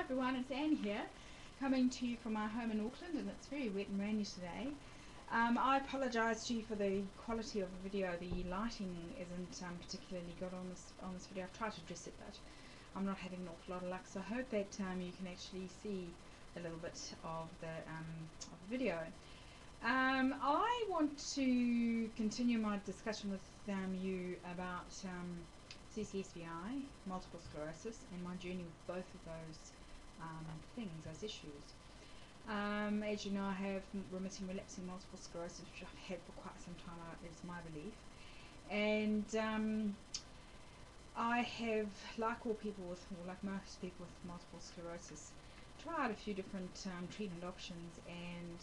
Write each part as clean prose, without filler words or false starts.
everyone, it's Anne here, coming to you from my home in Auckland, and it's very wet and rainy today. I apologise to you for the quality of the video. The lighting isn't particularly good on this video. I've tried to address it, but I'm not having an awful lot of luck. So I hope that you can actually see a little bit of the video. I want to continue my discussion with you about CCSVI, multiple sclerosis, and my journey with both of those those issues. As you know, I have remitting relapsing multiple sclerosis, which I've had for quite some time, is my belief. And I have, like all people with, or like most people with multiple sclerosis, tried a few different treatment options, and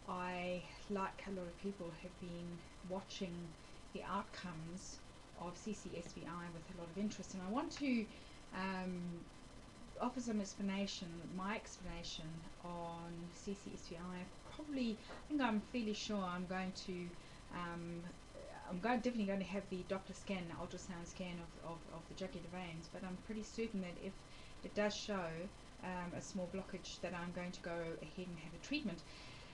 I, like a lot of people, have been watching the outcomes of CCSVI with a lot of interest, and I want to offer some explanation, my explanation on CCSVI. I'm fairly sure I'm going to definitely going to have the Doppler scan, the ultrasound scan of the jugular veins, but I'm pretty certain that if it does show a small blockage, that I'm going to go ahead and have a treatment.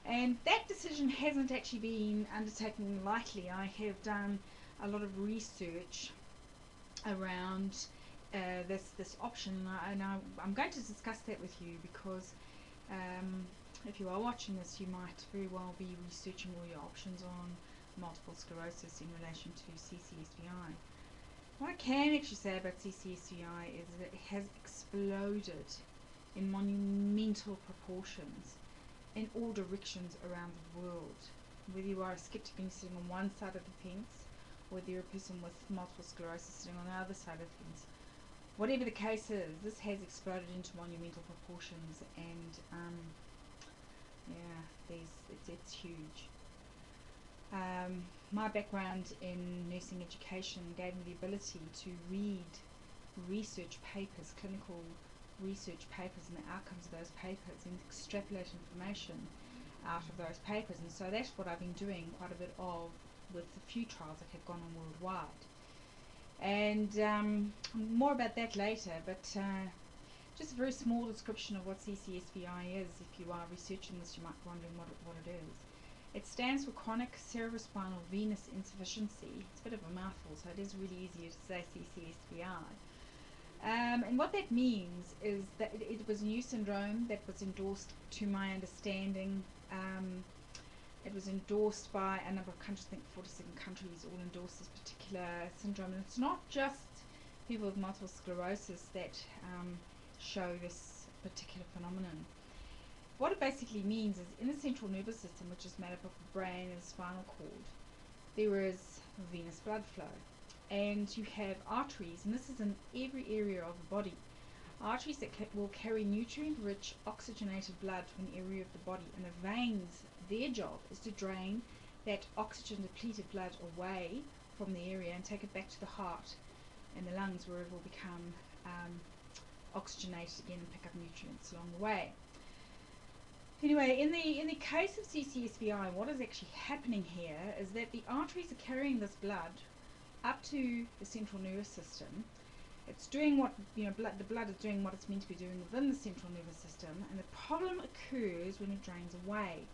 And that decision hasn't actually been undertaken lightly. I have done a lot of research around this option, and I'm going to discuss that with you, because if you are watching this, you might very well be researching all your options on multiple sclerosis in relation to CCSVI. What I can actually say about CCSVI is that it has exploded in monumental proportions in all directions around the world. Whether you are a skeptic and you're sitting on one side of the fence, or whether you're a person with multiple sclerosis sitting on the other side of the fence, whatever the case is, this has exploded into monumental proportions, and it's huge. My background in nursing education gave me the ability to read research papers, clinical research papers, and the outcomes of those papers, and extrapolate information out of those papers. And so that's what I've been doing quite a bit of with the few trials that have gone on worldwide. And more about that later, but just a very small description of what CCSVI is. If you are researching this, you might be wondering what it is. It stands for chronic cerebrospinal venous insufficiency. It's a bit of a mouthful, so it is really easier to say CCSVI. And what that means is that it was a new syndrome that was endorsed, to my understanding. It was endorsed by a number of countries. I think 47 countries all endorse this particular syndrome. And it's not just people with multiple sclerosis that show this particular phenomenon. What it basically means is, in the central nervous system, which is made up of the brain and the spinal cord, there is venous blood flow. And you have arteries, and this is in every area of the body, arteries that will carry nutrient-rich oxygenated blood to an area of the body, and the veins, their job is to drain that oxygen-depleted blood away from the area and take it back to the heart and the lungs, where it will become oxygenated again and pick up nutrients along the way. Anyway, in the case of CCSVI, what is actually happening here is that the arteries are carrying this blood up to the central nervous system. It's doing what, the blood is doing what it's meant to be doing within the central nervous system, and the problem occurs when it drains away.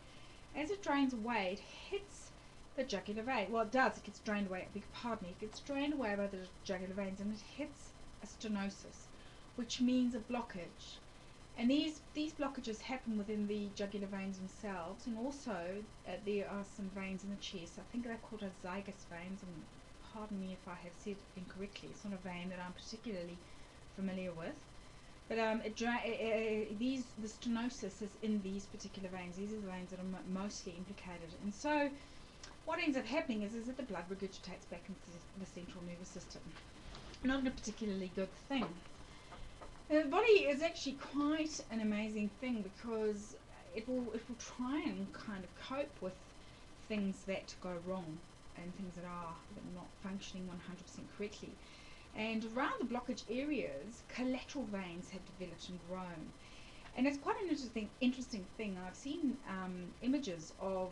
As it drains away, it hits the jugular vein. Well, it does. It gets drained away. It gets drained away by the jugular veins, and it hits a stenosis, which means a blockage. And these blockages happen within the jugular veins themselves, and also there are some veins in the chest. I think they're called azygous veins, and pardon me if I have said incorrectly. It's not a vein that I'm particularly familiar with. But the stenosis is in these particular veins. These are the veins that are mostly implicated. And so what ends up happening is that the blood regurgitates back into the central nervous system. Not a particularly good thing. The body is actually quite an amazing thing, because it will try and kind of cope with things that go wrong and things that are not functioning 100% correctly. And around the blockage areas, collateral veins have developed and grown. And it's quite an interesting thing. I've seen images of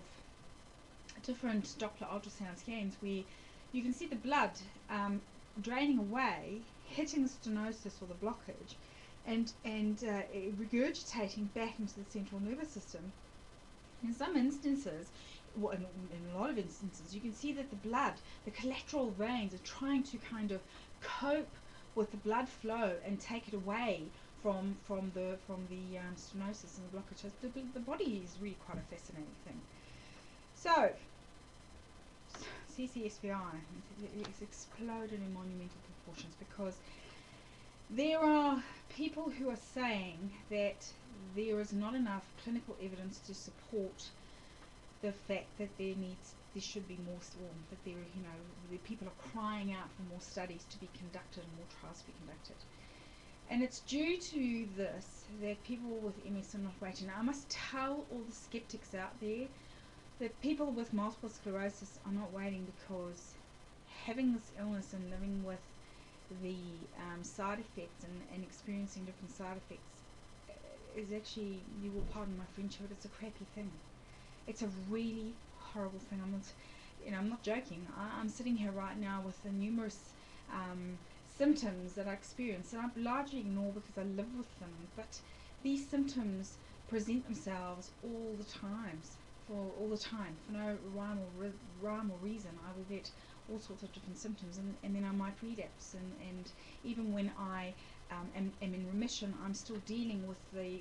different Doppler ultrasound scans where you can see the blood draining away, hitting the stenosis or the blockage, and regurgitating back into the central nervous system. In some instances, well, in a lot of instances, you can see that the blood, the collateral veins, are trying to kind of cope with the blood flow and take it away from the stenosis and the blockage. The body is really quite a fascinating thing. So, CCSVI it's exploded in monumental proportions because there are people who are saying that there is not enough clinical evidence to support the fact that there should be more, that the people are crying out for more studies to be conducted and more trials to be conducted. And it's due to this that people with MS are not waiting. Now, I must tell all the skeptics out there that people with multiple sclerosis are not waiting, because having this illness and living with the side effects and experiencing different side effects is actually, you will pardon my French, but it's a crappy thing. It's a really horrible thing. I'm not joking. I'm sitting here right now with the numerous symptoms that I experience, and I largely ignore because I live with them. But these symptoms present themselves all the time. For no rhyme or reason. I will get all sorts of different symptoms, and then I might relapse. And even when I am in remission, I'm still dealing with the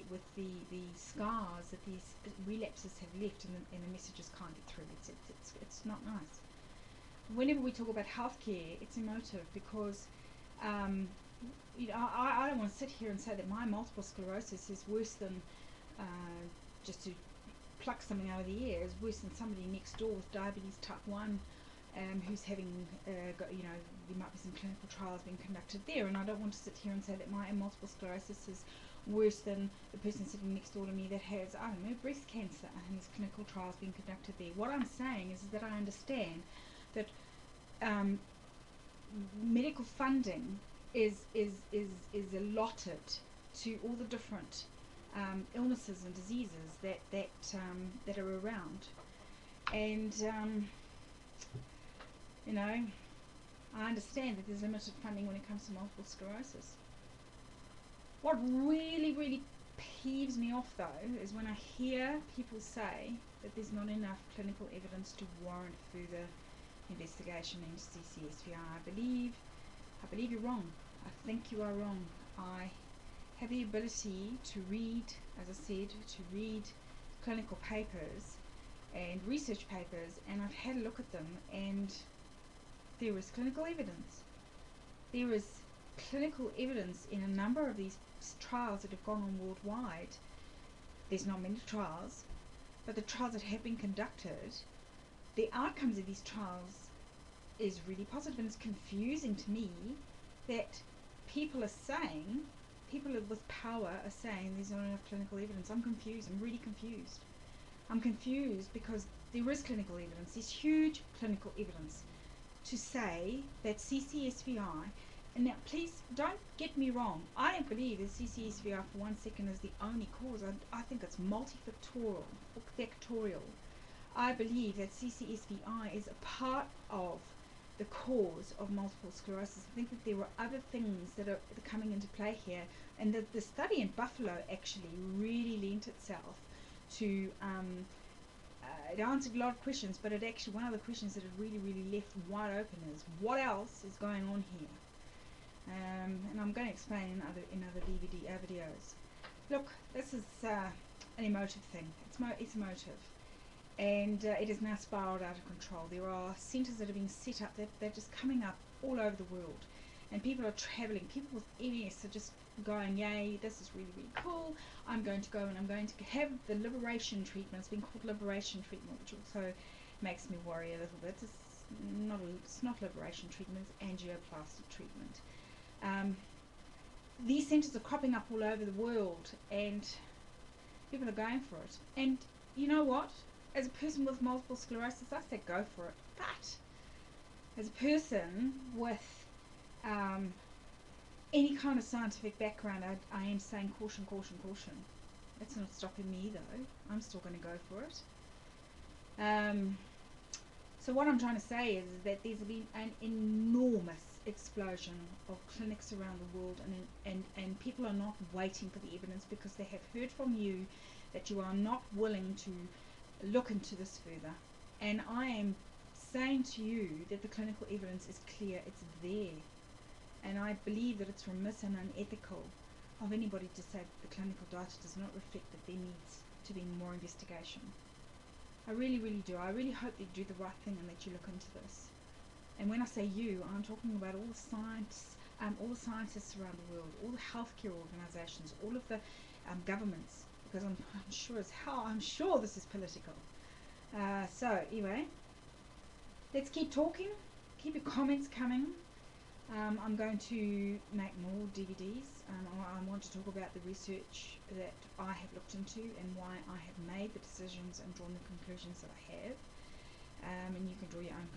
scars that these relapses have left, and the messages can't get through. It's not nice. Whenever we talk about healthcare, it's emotive, because I don't want to sit here and say that my multiple sclerosis is worse than, just to pluck something out of the air, is worse than somebody next door with diabetes type 1, who's having, there might be some clinical trials being conducted there, and I don't want to sit here and say that my multiple sclerosis is worse than the person sitting next door to me that has, I don't know, breast cancer, and there's clinical trials being conducted there. What I'm saying is that I understand that medical funding is allotted to all the different illnesses and diseases that are around, and I understand that there's limited funding when it comes to multiple sclerosis. What really peeves me off, though, is when I hear people say that there's not enough clinical evidence to warrant further investigation into CCSVI. I believe you're wrong. I think you are wrong. I have the ability to read, as I said, to read clinical papers and research papers, and I've had a look at them, and there is clinical evidence. There is clinical evidence in a number of these trials that have gone on worldwide. There's not many trials, but the trials that have been conducted, the outcomes of these trials is really positive, and it's confusing to me that people with power are saying there's not enough clinical evidence. I'm confused. I'm really confused. I'm confused because there is clinical evidence. There's huge clinical evidence to say that CCSVI, and now please don't get me wrong, I don't believe that CCSVI for 1 second is the only cause. I think it's multifactorial. I believe that CCSVI is a part of the cause of multiple sclerosis. I think that there are other things that are coming into play here, and that the study in Buffalo actually really lent itself to it answered a lot of questions, but it actually, one of the questions that it really left wide open is, what else is going on here? And I'm going to explain in other DVD videos. Look, this is an emotive thing. It's emotive, and it is now spiraled out of control. There are centres that are being set up that they're just coming up all over the world, and people are travelling. People with MS are just going, yay, this is really cool. I'm going to go and I'm going to have the liberation treatment. It's been called liberation treatment, which also makes me worry a little bit. It's not liberation treatment, it's angioplasty treatment. These centres are cropping up all over the world, and people are going for it. And you know what? As a person with multiple sclerosis, I say go for it. But as a person with any kind of scientific background, I am saying caution. That's not stopping me, though. I'm still going to go for it. So what I'm trying to say is that there's been an enormous explosion of clinics around the world, and people are not waiting for the evidence because they have heard from you that you are not willing to look into this further. And I am saying to you that the clinical evidence is clear, it's there. And I believe that it's remiss and unethical of anybody to say that the clinical data does not reflect that there needs to be more investigation. I really, really do. I really hope that you do the right thing and that you look into this. And when I say you, I'm talking about all the scientists around the world, all the healthcare organizations, all of the governments, because I'm sure as hell, I'm sure this is political. So anyway, let's keep talking. Keep your comments coming. I'm going to make more DVDs. I want to talk about the research that I have looked into and why I have made the decisions and drawn the conclusions that I have. And you can draw your own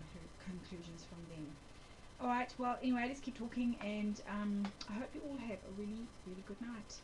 conclusions from them. Alright, well anyway, let's keep talking, and I hope you all have a really, really good night.